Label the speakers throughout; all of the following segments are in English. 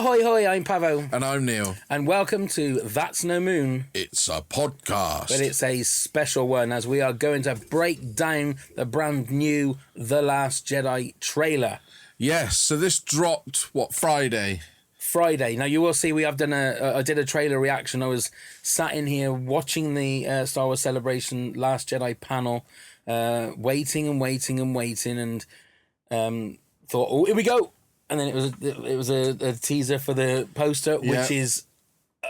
Speaker 1: Ahoy, hoy, I'm Pavo.
Speaker 2: And I'm Neil.
Speaker 1: And welcome to That's No Moon.
Speaker 2: It's a podcast.
Speaker 1: But it's a special one as we are going to break down the brand new The Last Jedi trailer.
Speaker 2: Yes, so this dropped, Friday?
Speaker 1: Friday. Now, you will see we have done I did a trailer reaction. I was sat in here watching the Star Wars Celebration Last Jedi panel, waiting and thought, oh, here we go. And then it was a teaser for the poster, which is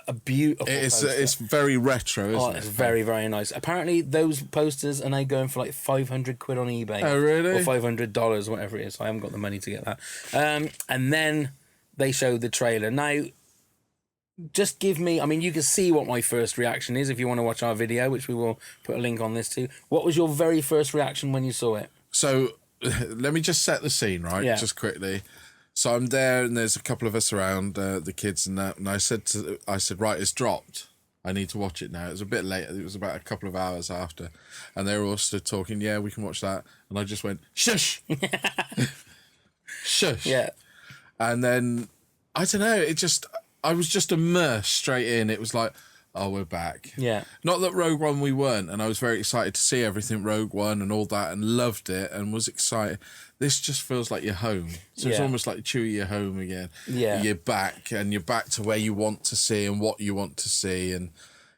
Speaker 1: a beautiful poster.
Speaker 2: It's very retro, isn't it?
Speaker 1: It's very, very nice. Apparently, those posters are now going for like 500 quid on eBay.
Speaker 2: Oh, really?
Speaker 1: Or $500, whatever it is. I haven't got the money to get that. And then they showed the trailer. Now, just give me... I mean, you can see what my first reaction is if you want to watch our video, which we will put a link on this too. What was your very first reaction when you saw it?
Speaker 2: So, let me just set the scene, right?
Speaker 1: Yeah.
Speaker 2: Just quickly. So I'm there, and there's a couple of us around, the kids and that. And I said, right, it's dropped. I need to watch it now. It was a bit late. It was about a couple of hours after, and they were all stood talking. Yeah, we can watch that. And I just went, shush, shush.
Speaker 1: Yeah.
Speaker 2: And then I don't know. I was just immersed straight in. It was like, oh, we're back.
Speaker 1: Yeah.
Speaker 2: Not that Rogue One we weren't, and I was very excited to see everything Rogue One and all that, and loved it and was excited. This just feels like you're home. So it's almost like Chewie, you're home again.
Speaker 1: Yeah.
Speaker 2: You're back, and you're back to where you want to see and what you want to see. And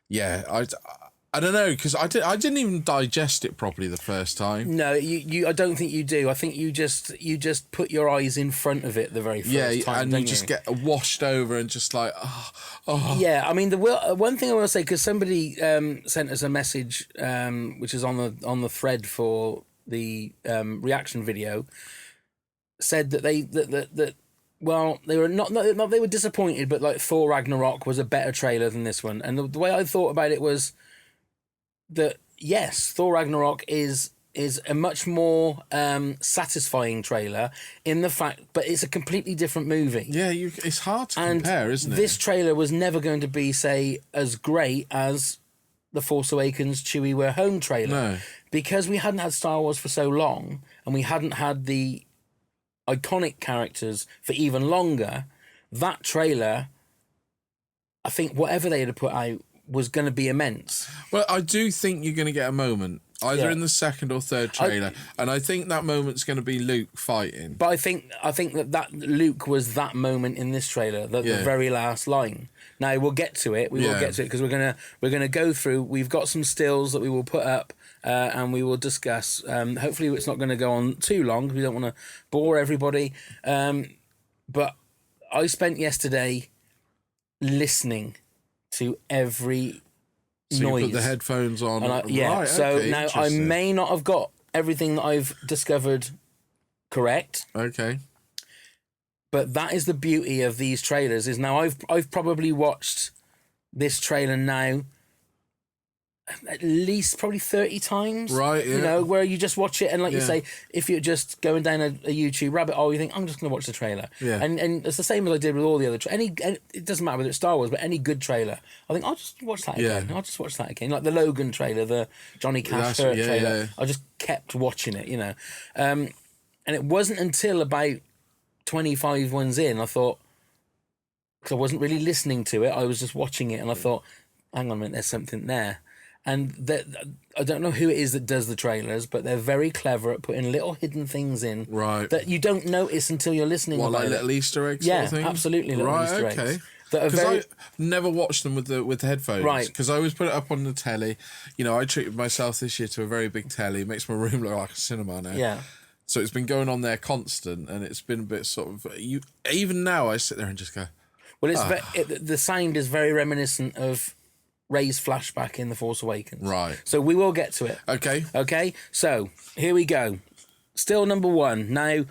Speaker 2: yeah, I don't know, because I didn't even digest it properly the first time.
Speaker 1: No, you. I don't think you do. I think you just put your eyes in front of it the very first time.
Speaker 2: And you just get washed over and just like, oh.
Speaker 1: Yeah, I mean, the one thing I want to say, because somebody sent us a message, which is on the thread for the reaction video, said that they were disappointed, but like Thor Ragnarok was a better trailer than this one. And the way I thought about it was that yes, Thor Ragnarok is a much more satisfying trailer in the fact, but it's a completely different movie.
Speaker 2: Yeah, it's hard to compare, isn't it?
Speaker 1: This trailer was never going to be, say, as great as the Force Awakens Chewie We're Home trailer.
Speaker 2: No.
Speaker 1: Because we hadn't had Star Wars for so long, and we hadn't had the iconic characters for even longer, that trailer, I think whatever they had put out was going to be immense.
Speaker 2: Well, I do think you're going to get a moment, either in the second or third trailer, and I think that moment's going to be Luke fighting.
Speaker 1: But I think that Luke was that moment in this trailer, the very last line. Now we'll get to it. We will get to it because we're gonna go through. We've got some stills that we will put up and we will discuss. Hopefully, it's not going to go on too long because we don't want to bore everybody. But I spent yesterday listening to every noise.
Speaker 2: You put the headphones on.
Speaker 1: And I may not have got everything that I've discovered correct.
Speaker 2: Okay.
Speaker 1: But that is the beauty of these trailers. Is now I've probably watched this trailer now at least probably 30 times.
Speaker 2: Right, yeah.
Speaker 1: You know, where you just watch it and like you say, if you're just going down a YouTube rabbit hole, you think, I'm just going to watch the trailer.
Speaker 2: Yeah.
Speaker 1: And it's the same as I did with all the other it doesn't matter whether it's Star Wars, but any good trailer, I think, I'll just watch that again. I'll just watch that again. Like the Logan trailer, the Johnny Cash trailer. Yeah. I just kept watching it, you know. And it wasn't until about 25 ones in, I thought, because I wasn't really listening to it, I was just watching it, and I thought, hang on a minute, there's something there. And I don't know who it is that does the trailers, but they're very clever at putting little hidden things in that you don't notice until you're listening.
Speaker 2: Like little Easter eggs?
Speaker 1: Yeah,
Speaker 2: sort of thing?
Speaker 1: absolutely, little Easter eggs.
Speaker 2: Okay.
Speaker 1: Because
Speaker 2: I never watched them with the headphones.
Speaker 1: Right.
Speaker 2: Because I always put it up on the telly. You know, I treated myself this year to a very big telly. It makes my room look like a cinema now.
Speaker 1: Yeah.
Speaker 2: So it's been going on there constant, and it's been a bit sort of... Even now, I sit there and just go...
Speaker 1: Well, the sound is very reminiscent of Rey's flashback in The Force Awakens.
Speaker 2: Right.
Speaker 1: So we will get to it.
Speaker 2: Okay.
Speaker 1: Okay, so here we go. Still number one. Now,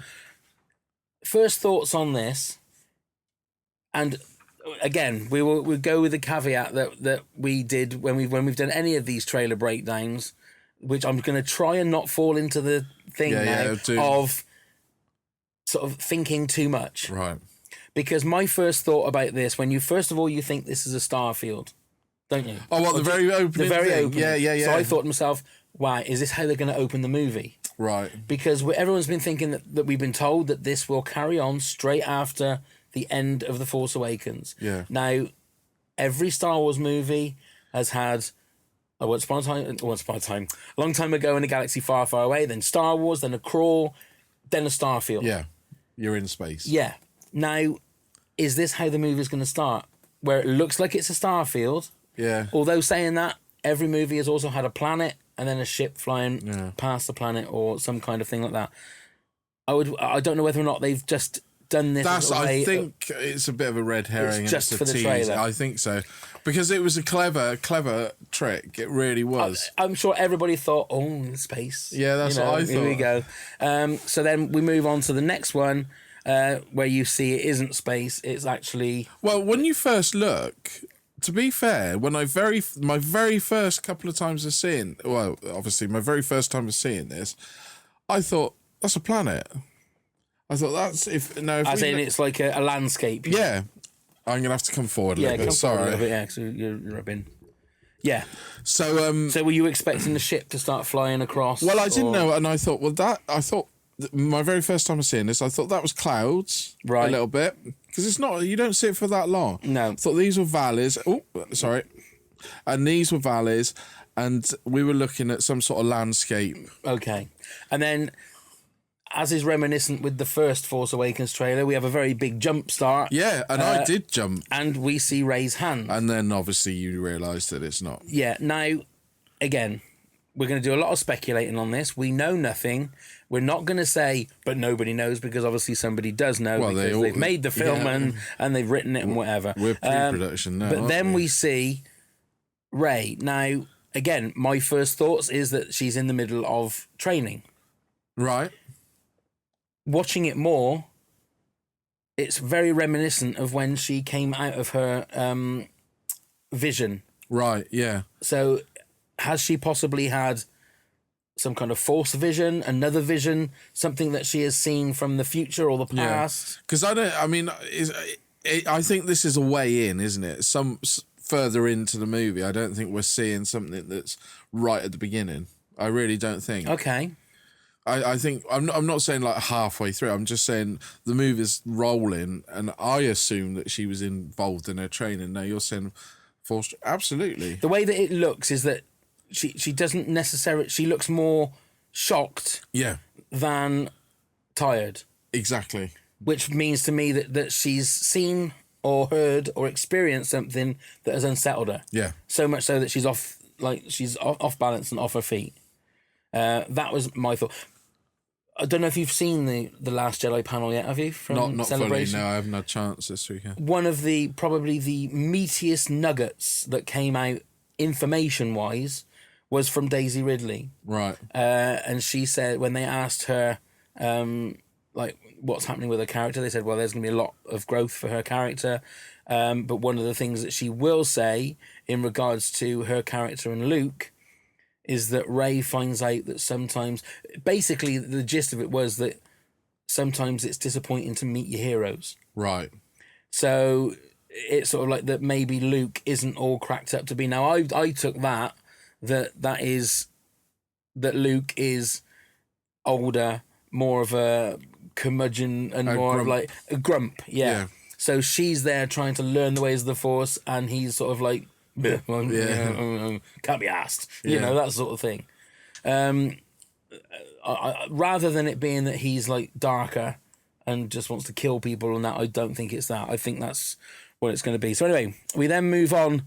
Speaker 1: first thoughts on this, and again, we'll go with the caveat that we did when we've done any of these trailer breakdowns, which I'm going to try and not fall into the thing of sort of thinking too much.
Speaker 2: Right.
Speaker 1: Because my first thought about this, when you first of all you think this is a Starfield, don't you?
Speaker 2: Oh, what, the very opening?
Speaker 1: The very opening.
Speaker 2: Yeah.
Speaker 1: So I thought to myself, wow, is this how they're going to open the movie?
Speaker 2: Right.
Speaker 1: Because everyone's been thinking that we've been told that this will carry on straight after the end of The Force Awakens.
Speaker 2: Yeah.
Speaker 1: Now, every Star Wars movie has had once upon a time, a long time ago in a galaxy far, far away, then Star Wars, then a crawl, then a starfield.
Speaker 2: Yeah. You're in space.
Speaker 1: Yeah. Now, is this how the movie's going to start? Where it looks like it's a starfield.
Speaker 2: Yeah.
Speaker 1: Although saying that, every movie has also had a planet and then a ship flying past the planet or some kind of thing like that. I don't know whether or not they've just done this.
Speaker 2: I think it's a bit of a red herring.
Speaker 1: It's just
Speaker 2: and
Speaker 1: for the
Speaker 2: tease.
Speaker 1: trailer.
Speaker 2: I think so. Because it was a clever trick. It really was.
Speaker 1: I'm sure everybody thought, in space.
Speaker 2: Yeah, that's what I thought.
Speaker 1: Here we go. So then we move on to the next one, where you see it isn't space. It's actually...
Speaker 2: Well, when you first look... To be fair, when my very first couple of times of seeing... Well, obviously, my very first time of seeing this, I thought, that's a planet. I thought that's... As in,
Speaker 1: it's like a landscape.
Speaker 2: Yeah. I'm going to have to come forward a little bit. Sorry.
Speaker 1: Yeah, so you're rubbing. Yeah.
Speaker 2: So
Speaker 1: were you expecting the ship to start flying across?
Speaker 2: Well, I didn't know, and I thought, my very first time of seeing this, I thought that was clouds,
Speaker 1: right?
Speaker 2: A little bit, because it's not. You don't see it for that long.
Speaker 1: No.
Speaker 2: I thought these were valleys. Oh, sorry. And these were valleys, and we were looking at some sort of landscape.
Speaker 1: Okay, and then, as is reminiscent with the first Force Awakens trailer, we have a very big jump start.
Speaker 2: Yeah, and I did jump,
Speaker 1: and we see Rey's hand,
Speaker 2: and then obviously you realise that it's not.
Speaker 1: Yeah. Now, again, we're going to do a lot of speculating on this. We know nothing. We're not going to say, but nobody knows, because obviously somebody does know, because they've made the film and they've written it and whatever.
Speaker 2: We're pre-production now.
Speaker 1: But then we see Rey. Now, again, my first thoughts is that she's in the middle of training.
Speaker 2: Right.
Speaker 1: Watching it more, it's very reminiscent of when she came out of her vision.
Speaker 2: Right, yeah.
Speaker 1: So has she possibly had some kind of Force vision, another vision, something that she has seen from the future or the past?
Speaker 2: Because I think this is a way in, isn't it? Further into the movie, I don't think we're seeing something that's right at the beginning. I really don't think.
Speaker 1: Okay.
Speaker 2: I think I'm not saying like halfway through. I'm just saying the movie's rolling, and I assume that she was involved in her training. Now you're saying Force, absolutely.
Speaker 1: The way that it looks is that she doesn't necessarily. She looks more shocked, than tired.
Speaker 2: Exactly.
Speaker 1: Which means to me that she's seen or heard or experienced something that has unsettled her.
Speaker 2: Yeah.
Speaker 1: So much so that she's off balance and off her feet. That was my thought. I don't know if you've seen the Last Jedi panel yet, have you? From
Speaker 2: Not
Speaker 1: Celebration?
Speaker 2: fully, no, I haven't had a chance this weekend.
Speaker 1: One of probably the meatiest nuggets that came out information-wise was from Daisy Ridley.
Speaker 2: Right.
Speaker 1: And she said, when they asked her, what's happening with her character, they said, well, there's going to be a lot of growth for her character. But one of the things that she will say in regards to her character and Luke is that Rey finds out that sometimes, basically the gist of it was that sometimes it's disappointing to meet your heroes.
Speaker 2: Right.
Speaker 1: So it's sort of like that maybe Luke isn't all cracked up to be. Now I took that Luke is older, more of a curmudgeon and more of like a grump. Yeah. So she's there trying to learn the ways of the Force, and he's sort of like, can't be asked, you know, that sort of thing. Rather than it being that he's like darker and just wants to kill people and that, I don't think it's that. I think that's what it's going to be. So anyway, we then move on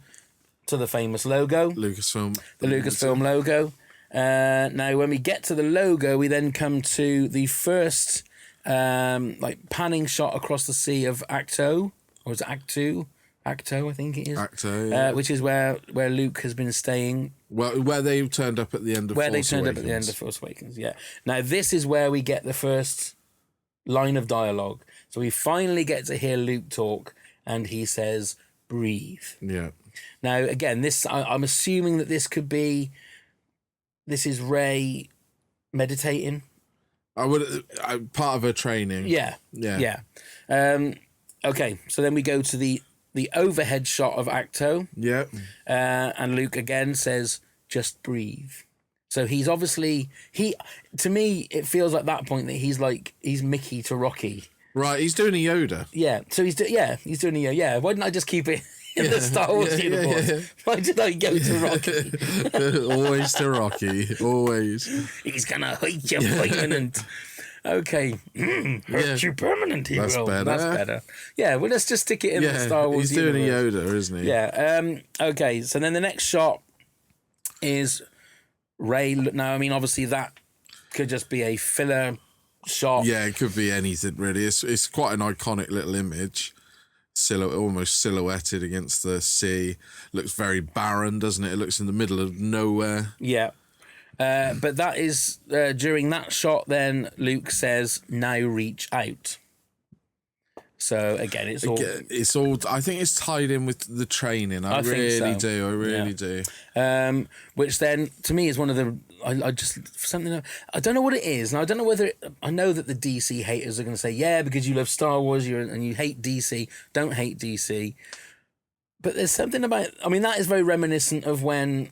Speaker 1: to the famous logo.
Speaker 2: Lucasfilm.
Speaker 1: The Lucasfilm logo. Now, when we get to the logo, we then come to the first panning shot across the sea of Acto, or is it Acto? Acto, I think it is.
Speaker 2: Acto, yeah.
Speaker 1: Which is where Luke has been staying.
Speaker 2: Well, where they turned up at the end of Force
Speaker 1: Awakens, yeah. Now, this is where we get the first line of dialogue. So we finally get to hear Luke talk, and he says, breathe.
Speaker 2: Yeah.
Speaker 1: Now, again, I'm assuming that this is Rey meditating.
Speaker 2: Part of her training.
Speaker 1: Yeah. Okay, so then we go to the overhead shot of Acto.
Speaker 2: Yeah.
Speaker 1: And Luke again says, just breathe. So he's obviously, to me, it feels like that point that he's Mickey to Rocky.
Speaker 2: Right, he's doing a Yoda.
Speaker 1: Yeah, so he's doing a Yoda. Yeah, why didn't I just keep it in the Star Wars universe? Yeah. Why did I go to Rocky?
Speaker 2: Always to Rocky. Always.
Speaker 1: He's gonna hurt you permanent. Okay, hurt you permanent. He
Speaker 2: That's
Speaker 1: will.
Speaker 2: better.
Speaker 1: That's better. Yeah, well, let's just stick it in the Star Wars.
Speaker 2: He's doing
Speaker 1: universe.
Speaker 2: a Yoda, isn't he?
Speaker 1: Yeah. Okay. So then the next shot is Rey. Now, I mean, obviously that could just be a filler shot.
Speaker 2: Yeah, it could be anything really. It's quite an iconic little image. Almost silhouetted against the sea. Looks very barren, doesn't it? It looks in the middle of nowhere.
Speaker 1: Yeah. But that is during that shot. Then Luke says, "Now reach out." So again, it's all.
Speaker 2: I think it's tied in with the training. I really do.
Speaker 1: Which then, to me, is one of the. I just something. I don't know what it is, and I don't know whether I know that the DC haters are going to say, "Yeah, because you love Star Wars, and you hate DC. Don't hate DC." But there's something about. I mean, that is very reminiscent of when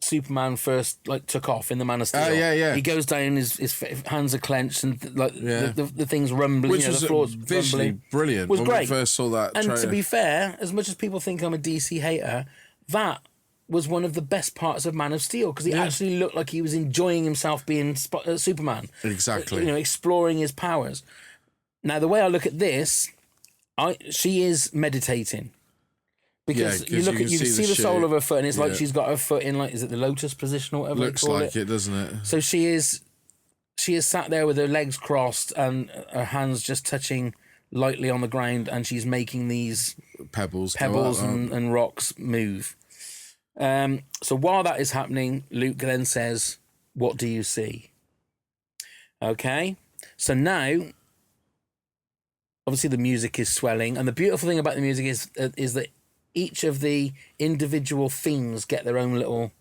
Speaker 1: Superman first took off in the Man of Steel.
Speaker 2: Yeah.
Speaker 1: He goes down, his hands are clenched, and the thing's rumbling.
Speaker 2: Which was
Speaker 1: the floor's
Speaker 2: visually
Speaker 1: rumbling.
Speaker 2: brilliant.
Speaker 1: Was
Speaker 2: when
Speaker 1: great.
Speaker 2: we first saw that.
Speaker 1: And
Speaker 2: trailer.
Speaker 1: to be fair, as much as people think I'm a DC hater, that was one of the best parts of Man of Steel because he actually looked like he was enjoying himself being Superman.
Speaker 2: Exactly.
Speaker 1: Exploring his powers. Now, the way I look at this, she is meditating. Because you can see the sole of her foot, and it's like she's got her foot in is it the lotus position or whatever?
Speaker 2: Looks like it, doesn't it?
Speaker 1: So she is sat there with her legs crossed and her hands just touching lightly on the ground, and she's making these
Speaker 2: pebbles
Speaker 1: and rocks move. So while that is happening, Luke then says, "What do you see?" Okay, so now obviously the music is swelling, and the beautiful thing about the music is that each of the individual themes get their own little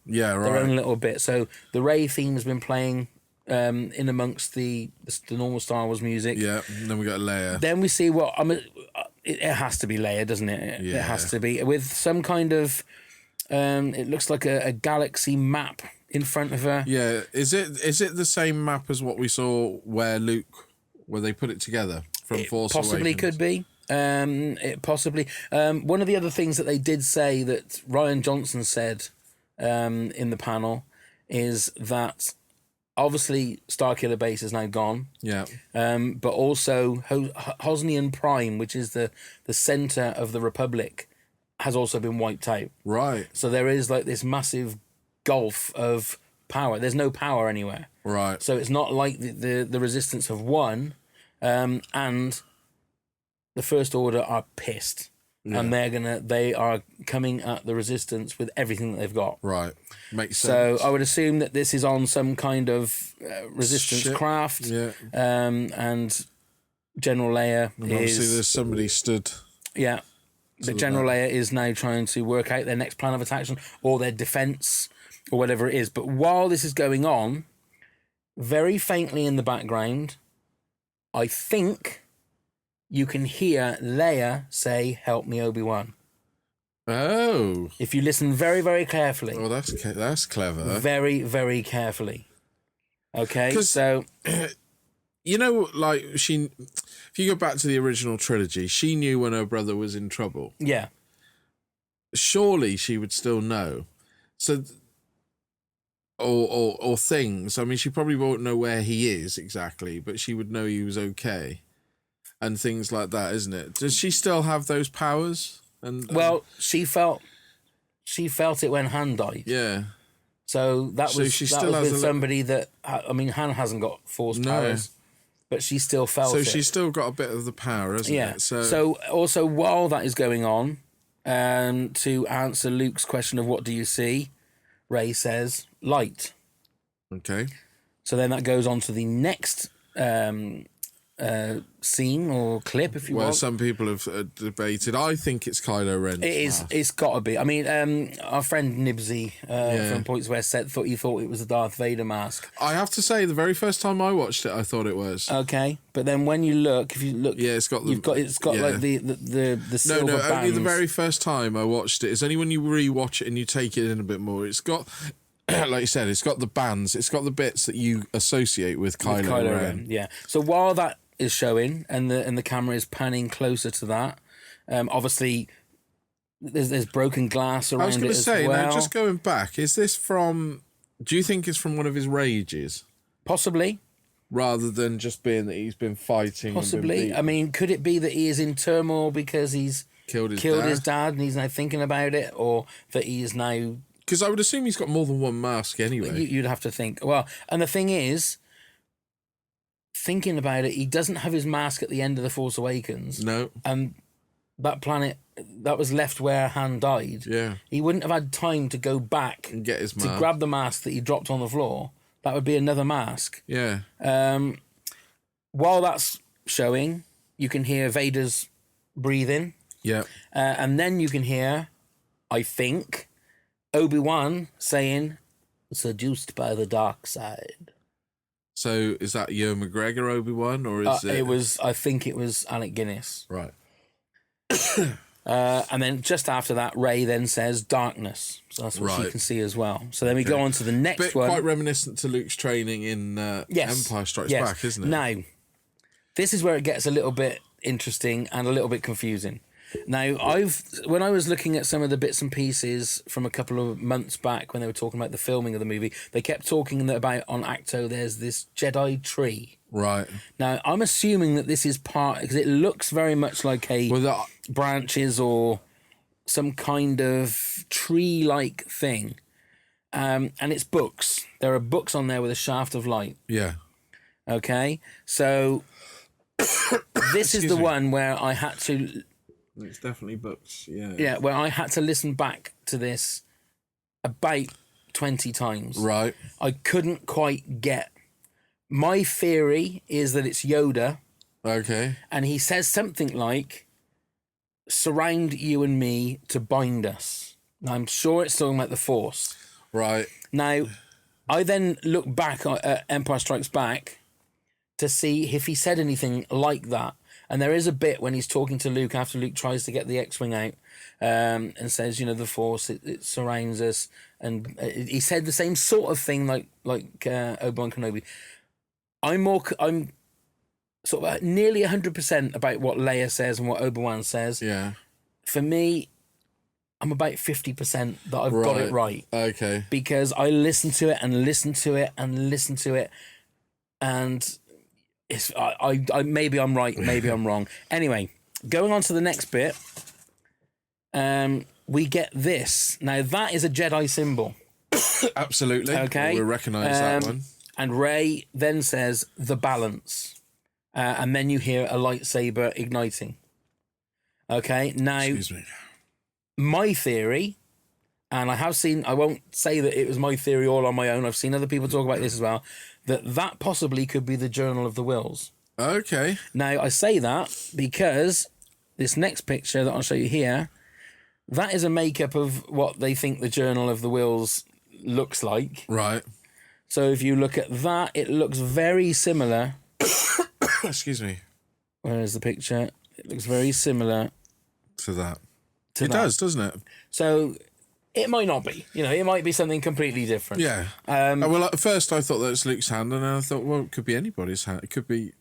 Speaker 1: bit. So the Rey theme has been playing in amongst the normal Star Wars music.
Speaker 2: Yeah, and then we got Leia.
Speaker 1: Then we see it has to be Leia, doesn't it?
Speaker 2: Yeah.
Speaker 1: It has to be with some kind of. It looks like a galaxy map in front of her.
Speaker 2: Yeah, is it the same map as what we saw where they put it together from Force Awakens?
Speaker 1: Possibly could be. It possibly. One of the other things that they did say that Ryan Johnson said in the panel is that obviously Starkiller Base is now gone. Yeah. But also Hosnian Prime, which is the center of the Republic, has also been wiped out.
Speaker 2: Right.
Speaker 1: So there is this massive gulf of power. There's no power anywhere.
Speaker 2: Right.
Speaker 1: So it's not like the Resistance have won, and the First Order are pissed, and they are coming at the Resistance with everything that they've got.
Speaker 2: Right, makes sense.
Speaker 1: So I would assume that this is on some kind of Resistance craft. Yeah. And General Leia
Speaker 2: and obviously there's somebody stood.
Speaker 1: Yeah. The General Leia is now trying to work out their next plan of attack or their defense or whatever it is. But while this is going on, very faintly in the background, I think you can hear Leia say, "Help me, Obi-Wan."
Speaker 2: Oh.
Speaker 1: If you listen very, very carefully.
Speaker 2: Oh, that's clever.
Speaker 1: Very, very carefully. Okay, so...
Speaker 2: You know, if you go back to the original trilogy, she knew when her brother was in trouble.
Speaker 1: Yeah.
Speaker 2: Surely she would still know. So... Or things. I mean, she probably won't know where he is exactly, but she would know he was okay. And things like that, isn't it? Does she still have those powers?
Speaker 1: Well, she felt it when Han died.
Speaker 2: Yeah.
Speaker 1: So that was with somebody that... I mean, Han hasn't got Force powers, but she still felt it.
Speaker 2: So she's still got a bit of the power, hasn't it?
Speaker 1: So also, while that is going on, to answer Luke's question of what do you see, Rey says, light.
Speaker 2: Okay.
Speaker 1: So then that goes on to the next... scene or clip, if you want.
Speaker 2: Well, some people have debated. I think it's Kylo Ren.
Speaker 1: It is. It's got to be. I mean, our friend Nibsy from Points West thought it was the Darth Vader mask.
Speaker 2: I have to say, the very first time I watched it, I thought it was.
Speaker 1: Okay, but then when you look,
Speaker 2: it's got the,
Speaker 1: it's got like the silver bands.
Speaker 2: No, only the very first time I watched it. It's only when you rewatch it and you take it in a bit more. It's got. Like you said, it's got the bands. It's got the bits that you associate with Kylo Ren.
Speaker 1: Yeah. So while that is showing, and the camera is panning closer to that. Obviously, there's broken glass around it as well. I was going to say, now
Speaker 2: just going back, is this from... Do you think it's from one of his rages?
Speaker 1: Possibly.
Speaker 2: Rather than just being that he's been fighting.
Speaker 1: Possibly. I mean, could it be that he is in turmoil because he's killed his dad and he's now thinking about it, or that he is now...
Speaker 2: Because I would assume he's got more than one mask anyway.
Speaker 1: You'd have to think. Well, and the thing is, thinking about it, he doesn't have his mask at the end of The Force Awakens.
Speaker 2: No.
Speaker 1: And that planet, that was left where Han died.
Speaker 2: Yeah.
Speaker 1: He wouldn't have had time to go back
Speaker 2: and get his mask.
Speaker 1: To grab the mask that he dropped on the floor. That would be another mask.
Speaker 2: Yeah.
Speaker 1: While that's showing, you can hear Vader's breathing.
Speaker 2: Yeah.
Speaker 1: And then you can hear, I think, Obi-Wan saying, "Seduced by the dark side."
Speaker 2: So is that Ewan McGregor Obi-Wan, or is it?
Speaker 1: I think it was Alec Guinness.
Speaker 2: Right.
Speaker 1: And then just after that, Rey then says darkness. So that's what she can see as well. So then we go on to the next one.
Speaker 2: Quite reminiscent to Luke's training in Empire Strikes Back, isn't it?
Speaker 1: Now, this is where it gets a little bit interesting and a little bit confusing. Now, when I was looking at some of the bits and pieces from a couple of months back when they were talking about the filming of the movie, they kept talking about on Acto there's this Jedi tree.
Speaker 2: Right.
Speaker 1: Now, I'm assuming that this is part, because it looks very much like branches or some kind of tree-like thing. And it's books. There are books on there with a shaft of light.
Speaker 2: Yeah.
Speaker 1: Okay? So, this is the one where I had to...
Speaker 2: It's definitely books, yeah.
Speaker 1: Yeah, where I had to listen back to this about 20 times.
Speaker 2: Right.
Speaker 1: I couldn't quite get... My theory is that it's Yoda.
Speaker 2: Okay.
Speaker 1: And he says something like, "Surround you and me to bind us." Now, I'm sure it's talking about the Force.
Speaker 2: Right.
Speaker 1: Now, I then look back at Empire Strikes Back to see if he said anything like that. And there is a bit when he's talking to Luke after Luke tries to get the X-Wing out and says, the Force, it surrounds us. And he said the same sort of thing like Obi-Wan Kenobi. I'm sort of nearly 100% about what Leia says and what Obi-Wan says.
Speaker 2: Yeah.
Speaker 1: For me, I'm about 50% that I've got it right.
Speaker 2: Okay.
Speaker 1: Because I listen to it and listen to it and listen to it, and it's I maybe I'm right, maybe I'm wrong. Anyway, going on to the next bit, we get this. Now that is a Jedi symbol.
Speaker 2: Absolutely.
Speaker 1: Okay.
Speaker 2: We'll recognise that one.
Speaker 1: And Rey then says the balance, and then you hear a lightsaber igniting. Okay. Now,
Speaker 2: excuse me.
Speaker 1: My theory, and I won't say that it was my theory all on my own. I've seen other people talk about this as well. That possibly could be the Journal of the Whills.
Speaker 2: Okay.
Speaker 1: Now, I say that because this next picture that I'll show you here, that is a makeup of what they think the Journal of the Whills looks like.
Speaker 2: Right.
Speaker 1: So if you look at that, it looks very similar.
Speaker 2: Excuse me.
Speaker 1: Where is the picture? It looks very similar
Speaker 2: to that. It does, doesn't it?
Speaker 1: So it might not be. It might be something completely different.
Speaker 2: Yeah. Well, at first I thought that was Luke's hand, and then I thought, well, it could be anybody's hand. It could be...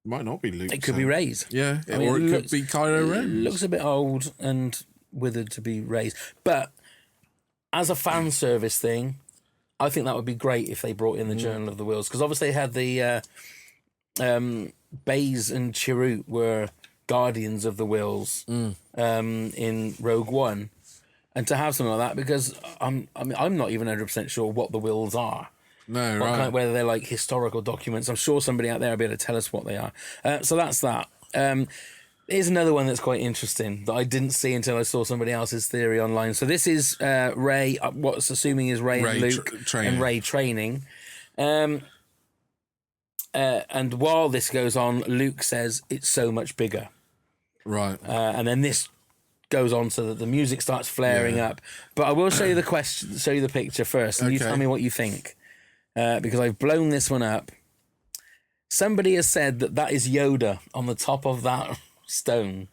Speaker 2: Might not be Luke's hand.
Speaker 1: It could be Rey's.
Speaker 2: Yeah. Or it could be Kylo Ren.
Speaker 1: It looks a bit old and withered to be Rey's. But as a fan service thing, I think that would be great if they brought in the Journal of the Whills, because obviously they had the Baze and Chirrut were guardians of the Whills in Rogue One, and to have something like that, because I'm not even 100% sure what the Whills are.
Speaker 2: No, right.
Speaker 1: Whether they're like historical documents. I'm sure somebody out there will be able to tell us what they are. So that's that. Here's another one that's quite interesting that I didn't see until I saw somebody else's theory online. So this is Rey, what's assuming is Rey and Luke and Rey training. And while this goes on, Luke says it's so much bigger.
Speaker 2: Right.
Speaker 1: And then this goes on so that the music starts flaring up. But I will show you the picture first, and you tell me what you think. Because I've blown this one up. Somebody has said that is Yoda on the top of that stone.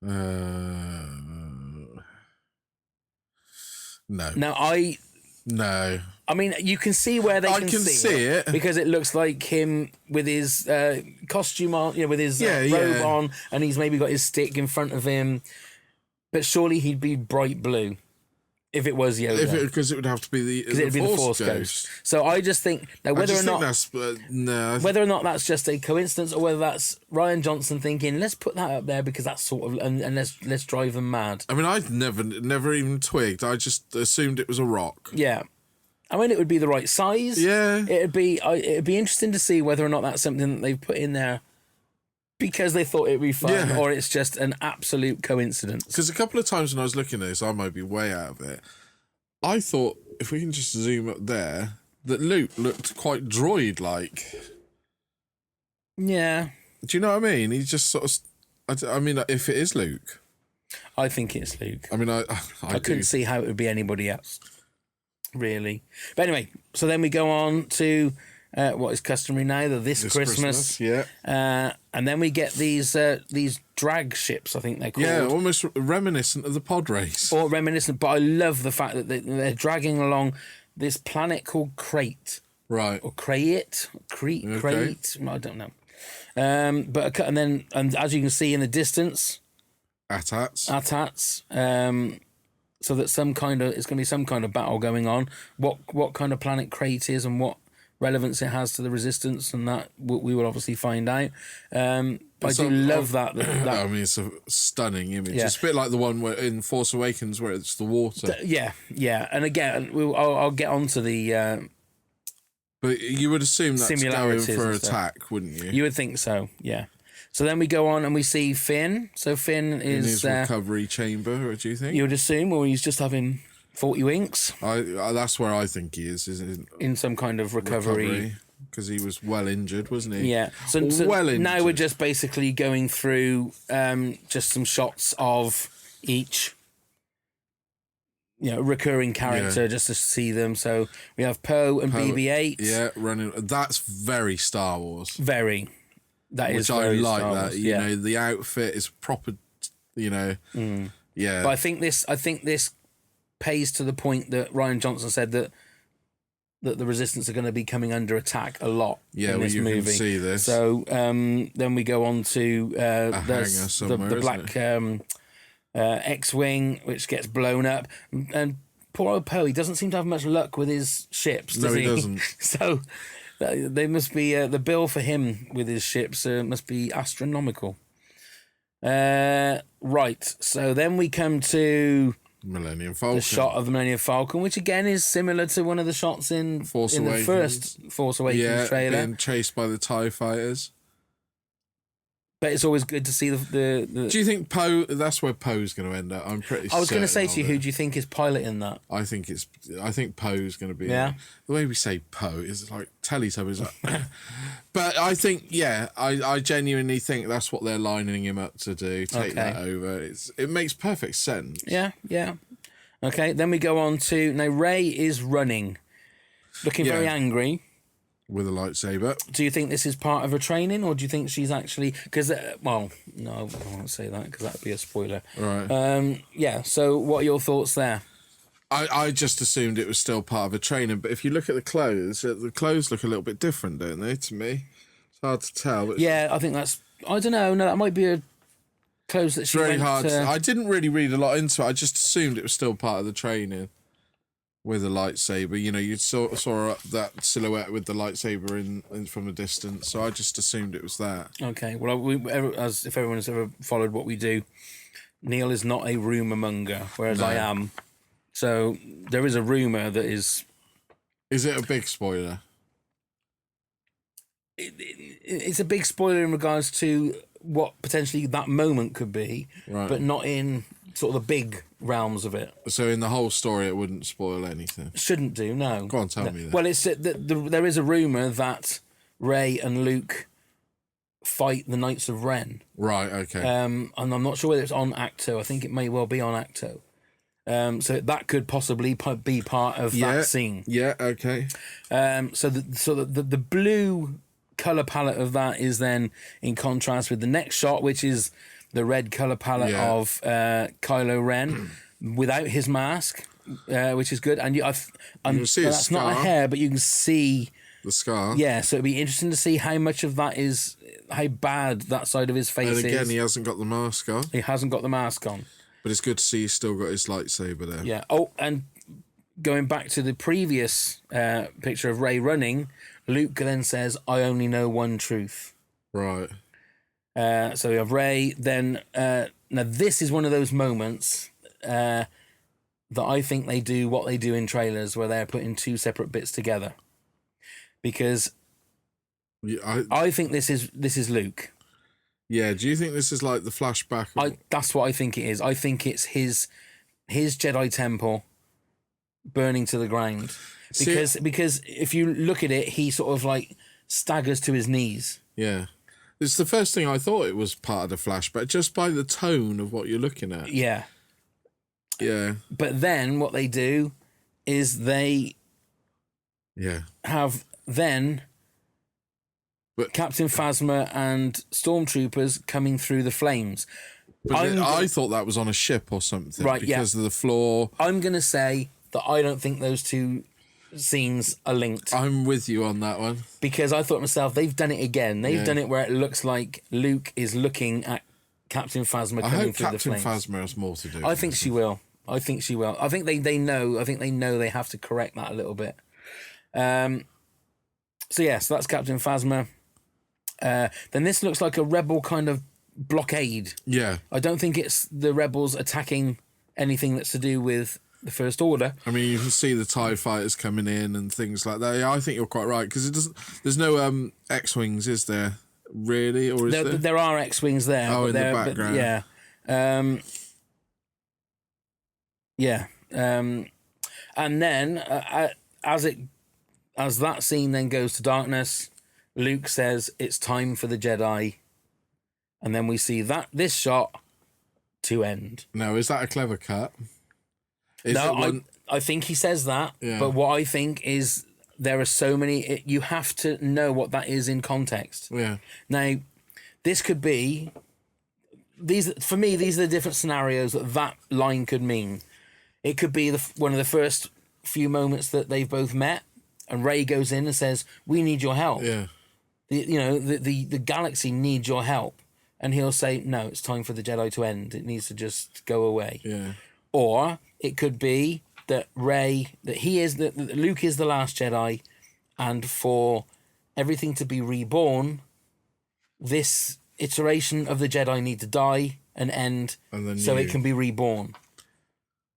Speaker 2: No.
Speaker 1: Now, I
Speaker 2: No.
Speaker 1: I mean, you can see where they can see it because it looks like him with his costume on, with his robe on, and he's maybe got his stick in front of him. But surely he'd be bright blue if it was Yoda.
Speaker 2: Because it would have to be the Force Ghost.
Speaker 1: So I just think now whether or not that's just a coincidence or whether that's Rian Johnson thinking, let's put that up there because that's sort of and let's drive them mad.
Speaker 2: I mean, I'd never even twigged. I just assumed it was a rock.
Speaker 1: Yeah. I mean, it would be the right size.
Speaker 2: Yeah.
Speaker 1: It'd be interesting to see whether or not that's something that they've put in there because they thought it'd be fun, or it's just an absolute coincidence.
Speaker 2: Because a couple of times when I was looking at this, I might be way out of it. I thought if we can just zoom up there, that Luke looked quite droid-like.
Speaker 1: Yeah.
Speaker 2: Do you know what I mean? He's just sort of. I mean, if it is Luke,
Speaker 1: I think it's Luke.
Speaker 2: I mean, I
Speaker 1: couldn't see how it would be anybody else. Really. But anyway, so then we go on to what is customary now, this Christmas.
Speaker 2: Yeah.
Speaker 1: And then we get these drag ships, I think they're called.
Speaker 2: Yeah, almost reminiscent of the pod race.
Speaker 1: Or reminiscent, but I love the fact that they're dragging along this planet called Crate.
Speaker 2: Right.
Speaker 1: Or Crate. Crate. I don't know. And as you can see in the distance... AT-ATs. So that it's going to be some kind of battle going on. What kind of planet Crate is and what relevance it has to the Resistance, and that we will obviously find out. I do love that.
Speaker 2: I mean, it's a stunning image. Yeah. It's a bit like the one in Force Awakens where it's the water.
Speaker 1: Yeah. And again, I'll get onto the.
Speaker 2: But you would assume that's going for attack, wouldn't you?
Speaker 1: You would think so. Yeah. So then we go on and we see Finn. So Finn is...
Speaker 2: in his recovery chamber, do you think?
Speaker 1: You would assume, or he's just having 40 winks.
Speaker 2: That's where I think he is
Speaker 1: in some kind of recovery.
Speaker 2: Because he was well injured, wasn't he?
Speaker 1: Yeah. So well injured. Now we're just basically going through just some shots of each recurring character just to see them. So we have Poe and BB-8.
Speaker 2: Yeah, running. That's very Star Wars.
Speaker 1: Very. That
Speaker 2: Which
Speaker 1: is
Speaker 2: I
Speaker 1: very
Speaker 2: like
Speaker 1: Star
Speaker 2: that.
Speaker 1: Wars.
Speaker 2: You know, the outfit is proper. Yeah.
Speaker 1: But I think this pays to the point that Rian Johnson said that the Resistance are going to be coming under attack a lot in this movie.
Speaker 2: Can see this.
Speaker 1: So then we go on to the black X-wing, which gets blown up, and poor old Poe, he doesn't seem to have much luck with his ships, does he?
Speaker 2: No, he doesn't.
Speaker 1: So they must be the bill for him with his ships must be astronomical. Right, so then we come to
Speaker 2: Millennium Falcon.
Speaker 1: The shot of the Millennium Falcon, which again is similar to one of the shots in the first Force Awakens trailer.
Speaker 2: Being chased by the TIE fighters.
Speaker 1: But it's always good to see the...
Speaker 2: Do you think Poe... That's where Poe's going to end up? I'm pretty sure.
Speaker 1: I was going to say to you, who do you think is piloting that?
Speaker 2: I think Poe's going to be...
Speaker 1: Yeah?
Speaker 2: The way we say Poe is like Teletubbies. But I think, I genuinely think that's what they're lining him up to do. Take that over. It makes perfect sense.
Speaker 1: Yeah. Okay, then we go on to... Now, Rey is running. Looking very angry.
Speaker 2: With a lightsaber.
Speaker 1: Do you think this is part of her training, or do you think she's actually... Because, no, I won't say that, because that would be a spoiler.
Speaker 2: Right.
Speaker 1: So what are your thoughts there?
Speaker 2: I just assumed it was still part of her training, but if you look at the clothes look a little bit different, don't they, to me? It's hard to tell. But
Speaker 1: I think that's... I don't know. No, that might be a clothes that she
Speaker 2: very hard. I didn't really read a lot into it. I just assumed it was still part of the training. With a lightsaber, you saw that silhouette with the lightsaber in from a distance. So I just assumed it was that. Okay, well,
Speaker 1: as if everyone has ever followed what we do, Neil is not a rumour monger, whereas I am. So there is a rumour that is.
Speaker 2: Is it a big spoiler?
Speaker 1: It's a big spoiler in regards to what potentially that moment could be, right. But not in sort of the big realms of it.
Speaker 2: So in the whole story, it wouldn't spoil anything?
Speaker 1: Shouldn't do, no.
Speaker 2: Go on, tell me that.
Speaker 1: Well, it's there is a rumour that Rey and Luke fight the Knights of Ren.
Speaker 2: Right, okay.
Speaker 1: And I'm not sure whether it's on Acto. I think it may well be on Acto. So that could possibly be part of that scene.
Speaker 2: Yeah, okay.
Speaker 1: So the blue colour palette of that is then in contrast with the next shot, which is the red colour palette of Kylo Ren without his mask. which is good. And
Speaker 2: You can see
Speaker 1: that's not a hair, but you can see
Speaker 2: the scar.
Speaker 1: Yeah, so it'd be interesting to see how much of that is, how bad that side of his face is.
Speaker 2: And again, he hasn't got the mask on.
Speaker 1: He hasn't got the mask on.
Speaker 2: But it's good to see he's still got his lightsaber there.
Speaker 1: Yeah. Oh, and going back to the previous picture of Rey running, Luke then says, "I only know one truth."
Speaker 2: Right.
Speaker 1: So we have Rey. Then now this is one of those moments that I think they do what they do in trailers, where they're putting two separate bits together. Because I think this is Luke.
Speaker 2: Yeah. Do you think this is like the flashback?
Speaker 1: That's what I think it is. I think it's his Jedi temple burning to the ground. Because if you look at it, he sort of like staggers to his knees.
Speaker 2: Yeah. It's the first thing I thought it was part of the flashback, just by the tone of what you're looking at.
Speaker 1: Yeah.
Speaker 2: Yeah.
Speaker 1: But then what they do is they have Captain Phasma and stormtroopers coming through the flames.
Speaker 2: But I thought that was on a ship or something,
Speaker 1: right?
Speaker 2: Because of the floor.
Speaker 1: I'm gonna say that I don't think those two scenes are linked.
Speaker 2: I'm with you on that one,
Speaker 1: because I thought to myself, they've done it again. They've done it where it looks like Luke is looking at Captain Phasma coming through the flames.
Speaker 2: Captain Phasma has more to do.
Speaker 1: I think she will. I think she will. I think they know. I think they know they have to correct that a little bit. So yes, that's Captain Phasma. Then this looks like a rebel kind of blockade.
Speaker 2: Yeah.
Speaker 1: I don't think it's the rebels attacking anything that's to do with the First Order.
Speaker 2: I mean, you can see the TIE fighters coming in and things like that. Yeah, I think you're quite right, because there's no X-Wings, is there? Really? Or is there?
Speaker 1: There are X-Wings there.
Speaker 2: Oh, in the background.
Speaker 1: Yeah. And then as that scene then goes to darkness, Luke says it's time for the Jedi, and then we see this shot to end.
Speaker 2: No, is that a clever cut?
Speaker 1: I think he says that, but what I think is there are so many. You have to know what that is in context.
Speaker 2: Yeah.
Speaker 1: Now, this could be these for me. These are the different scenarios that line could mean. It could be one of the first few moments that they've both met, and Rey goes in and says, "We need your help."
Speaker 2: Yeah.
Speaker 1: The galaxy needs your help, and he'll say, "No, it's time for the Jedi to end. It needs to just go away."
Speaker 2: Yeah.
Speaker 1: Or it could be that that Luke is the last Jedi, and for everything to be reborn, this iteration of the Jedi need to die and end, so it can be reborn.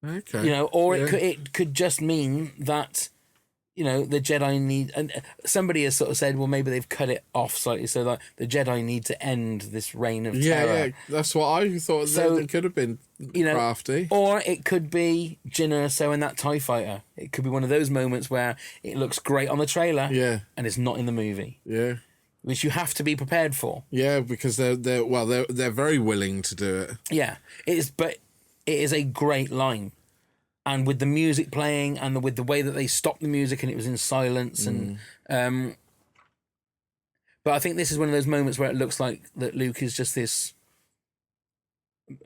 Speaker 2: Okay.
Speaker 1: Or it could just mean that, the Jedi need, and somebody has sort of said, well, maybe they've cut it off slightly so that the Jedi need to end this reign of terror. Yeah,
Speaker 2: that's what I thought. So it could have been crafty.
Speaker 1: Or it could be Jyn Erso in that TIE fighter. It could be one of those moments where it looks great on the trailer, and it's not in the movie.
Speaker 2: Yeah.
Speaker 1: Which you have to be prepared for.
Speaker 2: Yeah, because they're very willing to do it.
Speaker 1: Yeah, but it is a great line. And with the music playing, and with the way that they stopped the music, and it was in silence, and but I think this is one of those moments where it looks like that Luke is just this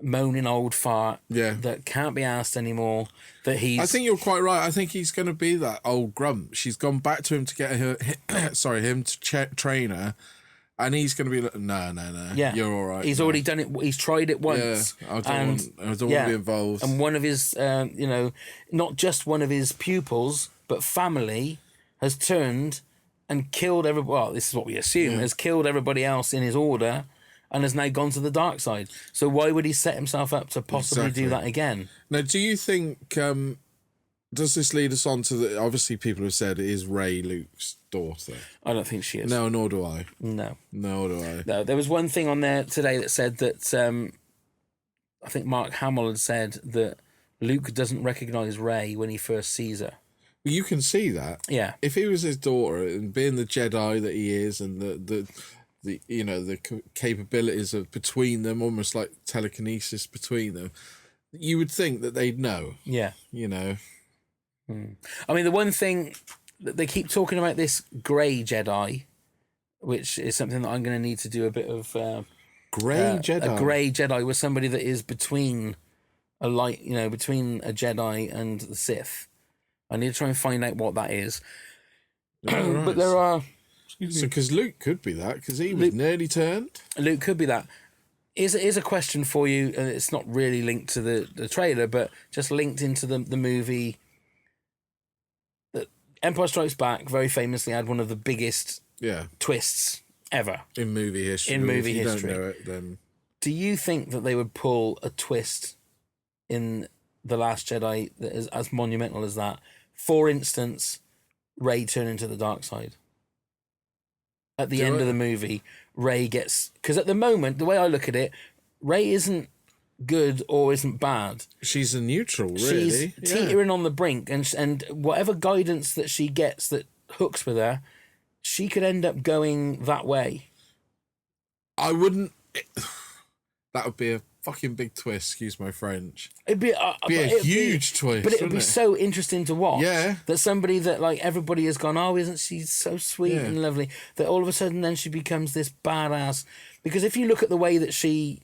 Speaker 1: moaning old fart that can't be asked anymore. That he's.
Speaker 2: I think you're quite right. I think he's going to be that old grump. She's gone back to him to get him to train her. And he's going to be like, no,
Speaker 1: yeah,
Speaker 2: you're all right.
Speaker 1: He's already done it. He's tried it once.
Speaker 2: Yeah, I don't want to be involved.
Speaker 1: And one of his, not just one of his pupils, but family has turned and killed everybody. Well, this is what we assume, has killed everybody else in his order and has now gone to the dark side. So why would he set himself up to possibly do that again?
Speaker 2: Now, do you think, does this lead us on to obviously people have said it is Rey Luke's daughter?
Speaker 1: I don't think she is.
Speaker 2: No, nor do I.
Speaker 1: No.
Speaker 2: Nor do I.
Speaker 1: No, there was one thing on there today that said that I think Mark Hamill had said that Luke doesn't recognise Rey when he first sees her.
Speaker 2: Well, you can see that.
Speaker 1: Yeah.
Speaker 2: If he was his daughter and being the Jedi that he is, and the capabilities of between them, almost like telekinesis between them, you would think that they'd know.
Speaker 1: Yeah. I mean, the one thing that they keep talking about, this grey Jedi, which is something that I'm going to need to do a bit of
Speaker 2: grey Jedi.
Speaker 1: A grey Jedi was somebody that is between a light, between a Jedi and the Sith. I need to try and find out what that is.
Speaker 2: Right.
Speaker 1: But there are...
Speaker 2: So, because Luke could be that, because he was nearly turned.
Speaker 1: Luke could be that. Here's a question for you, and it's not really linked to the trailer, but just linked into the movie. Empire Strikes Back very famously had one of the biggest twists ever.
Speaker 2: In movie history. If you don't know it, then...
Speaker 1: Do you think that they would pull a twist in The Last Jedi that is as monumental as that? For instance, Rey turning to the dark side. At the end of the movie, Rey gets... Because at the moment, the way I look at it, Rey isn't good or isn't bad.
Speaker 2: She's a neutral, really.
Speaker 1: She's teetering on the brink, and whatever guidance that she gets that hooks with her, she could end up going that way.
Speaker 2: I wouldn't... That would be a fucking big twist, excuse my French.
Speaker 1: It'd be a
Speaker 2: huge twist.
Speaker 1: But it would be so interesting to watch.
Speaker 2: Yeah.
Speaker 1: That somebody that, like, everybody has gone, oh, isn't she so sweet and lovely, that all of a sudden then she becomes this badass. Because if you look at the way that she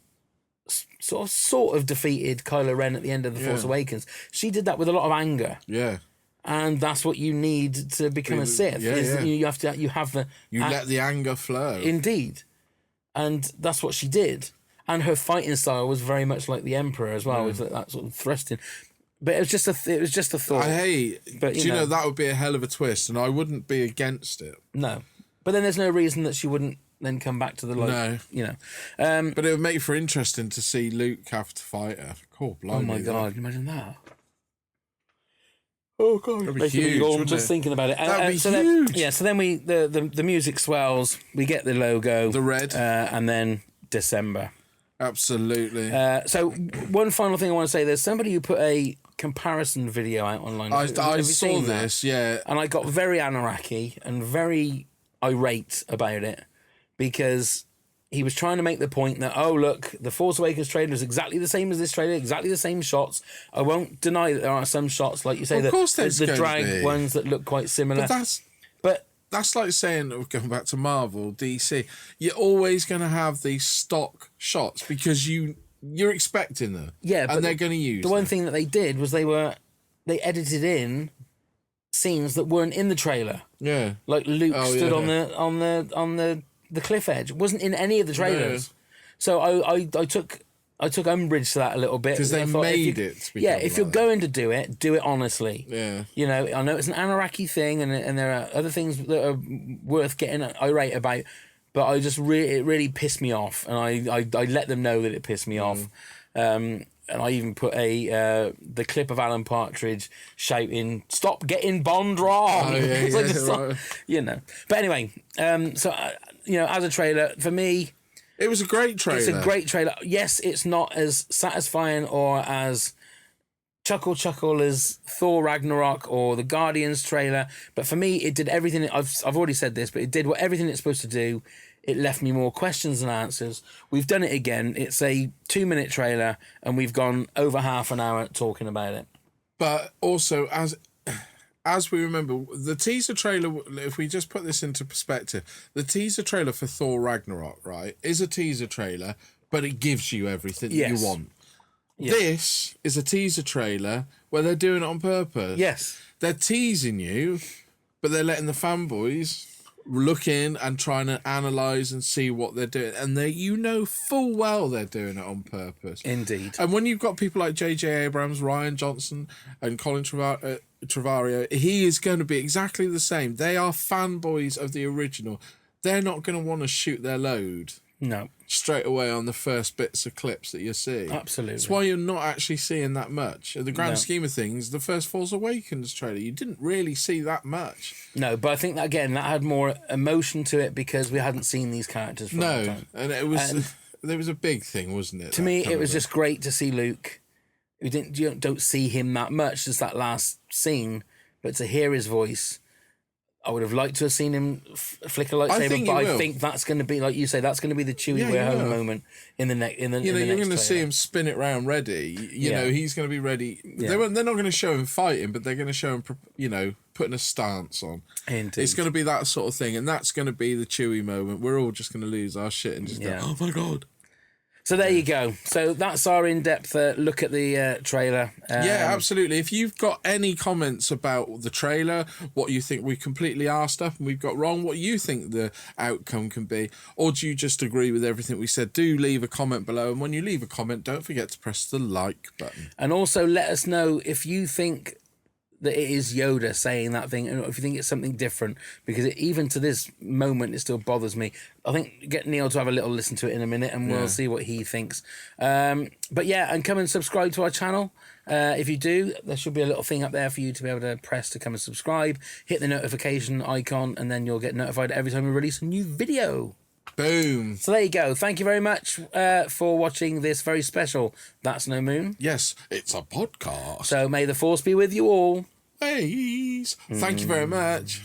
Speaker 1: sort of defeated Kylo Ren at the end of The Force Awakens, she did that with a lot of anger.
Speaker 2: Yeah.
Speaker 1: And that's what you need to become a Sith. You have the...
Speaker 2: You let the anger flow.
Speaker 1: Indeed. And that's what she did. And her fighting style was very much like the Emperor as well, with that sort of thrusting. But it was just a thought.
Speaker 2: But you know that would be a hell of a twist, and I wouldn't be against it.
Speaker 1: No, but then there's no reason that she wouldn't then come back to the light. No,
Speaker 2: but it would make for interesting to see Luke have to fight her. Cool, blimey,
Speaker 1: oh my god, can you imagine that?
Speaker 2: Oh god, that'd be huge.
Speaker 1: I'm just thinking about it.
Speaker 2: That'd be
Speaker 1: huge. So then the music swells. We get the logo,
Speaker 2: the red,
Speaker 1: and then December.
Speaker 2: Absolutely.
Speaker 1: So one final thing I want to say, there's somebody who put a comparison video out online.
Speaker 2: I saw this,
Speaker 1: and I got very Anaraki and very irate about it because he was trying to make the point that, oh, look, the Force Awakens trailer is exactly the same as this trailer, exactly the same shots. I won't deny that there are some shots, like you say, that the drag ones that look quite similar. But
Speaker 2: that's like saying, going back to Marvel, DC, you're always going to have these stock shots because you're expecting them.
Speaker 1: Yeah,
Speaker 2: and they're going to use them.
Speaker 1: The one thing that they did was they edited in scenes that weren't in the trailer.
Speaker 2: Yeah.
Speaker 1: Like Luke stood on the cliff edge. It wasn't in any of the trailers. No. So I took umbrage to that a little bit.
Speaker 2: Because they made it.
Speaker 1: If you're going to do it honestly.
Speaker 2: Yeah.
Speaker 1: I know it's an Anaraki thing, and there are other things that are worth getting irate about, but it really pissed me off, and I let them know that it pissed me off. And I even put the clip of Alan Partridge shouting, "Stop getting Bond wrong!"
Speaker 2: Right.
Speaker 1: But anyway, as a trailer for me.
Speaker 2: It was a great trailer.
Speaker 1: It's a great trailer. Yes, it's not as satisfying or as chuckle as Thor Ragnarok or the Guardians trailer, but for me, it did everything. I've already said this, but it did everything it's supposed to do. It left me more questions than answers. We've done it again. It's a 2-minute trailer, and we've gone over half an hour talking about it.
Speaker 2: But also, as we remember, the teaser trailer, if we just put this into perspective, the teaser trailer for Thor Ragnarok, right, is a teaser trailer, but it gives you everything that you want. Yes. This is a teaser trailer where they're doing it on purpose.
Speaker 1: Yes.
Speaker 2: They're teasing you, but they're letting the fanboys look in and trying to analyse and see what they're doing. And full well they're doing it on purpose.
Speaker 1: Indeed.
Speaker 2: And when you've got people like J.J. Abrams, Rian Johnson, and Colin Trevorrow, he is going to be exactly the same. They are fanboys of the original. They're not going to want to shoot their load.
Speaker 1: No.
Speaker 2: Straight away on the first bits of clips that you see.
Speaker 1: Absolutely.
Speaker 2: That's why you're not actually seeing that much. In the grand scheme of things, the first Force Awakens trailer, you didn't really see that much.
Speaker 1: No, but I think that, again, that had more emotion to it because we hadn't seen these characters for a long time.
Speaker 2: And it was... there was a big thing, wasn't it?
Speaker 1: To me, it was just great to see Luke. You don't see him that much, just that last scene, but to hear his voice... I would have liked to have seen him flick a lightsaber, but I think that's going to be, like you say, that's going to be the Chewie we're home moment in the next. You're
Speaker 2: going to see him spin it round ready. You know, he's going to be ready. Yeah. They're not going to show him fighting, but they're going to show him, putting a stance on.
Speaker 1: Indeed.
Speaker 2: It's going to be that sort of thing, and that's going to be the Chewie moment. We're all just going to lose our shit and just go, "Oh my god!"
Speaker 1: So there you go. So that's our in-depth look at the trailer.
Speaker 2: Yeah, absolutely. If you've got any comments about the trailer, what you think we completely asked up and we've got wrong, what you think the outcome can be, or do you just agree with everything we said, do leave a comment below. And when you leave a comment, don't forget to press the like button.
Speaker 1: And also let us know if you think that it is Yoda saying that thing, and if you think it's something different, because even to this moment, it still bothers me. I think get Neil to have a little listen to it in a minute, and we'll see what he thinks. But yeah, and come and subscribe to our channel. If you do, there should be a little thing up there for you to be able to press to come and subscribe. Hit the notification icon, and then you'll get notified every time we release a new video.
Speaker 2: Boom.
Speaker 1: So there you go. Thank you very much for watching this very special That's No Moon.
Speaker 2: Yes, it's a podcast.
Speaker 1: So may the force be with you all.
Speaker 2: Please. Thank you very much.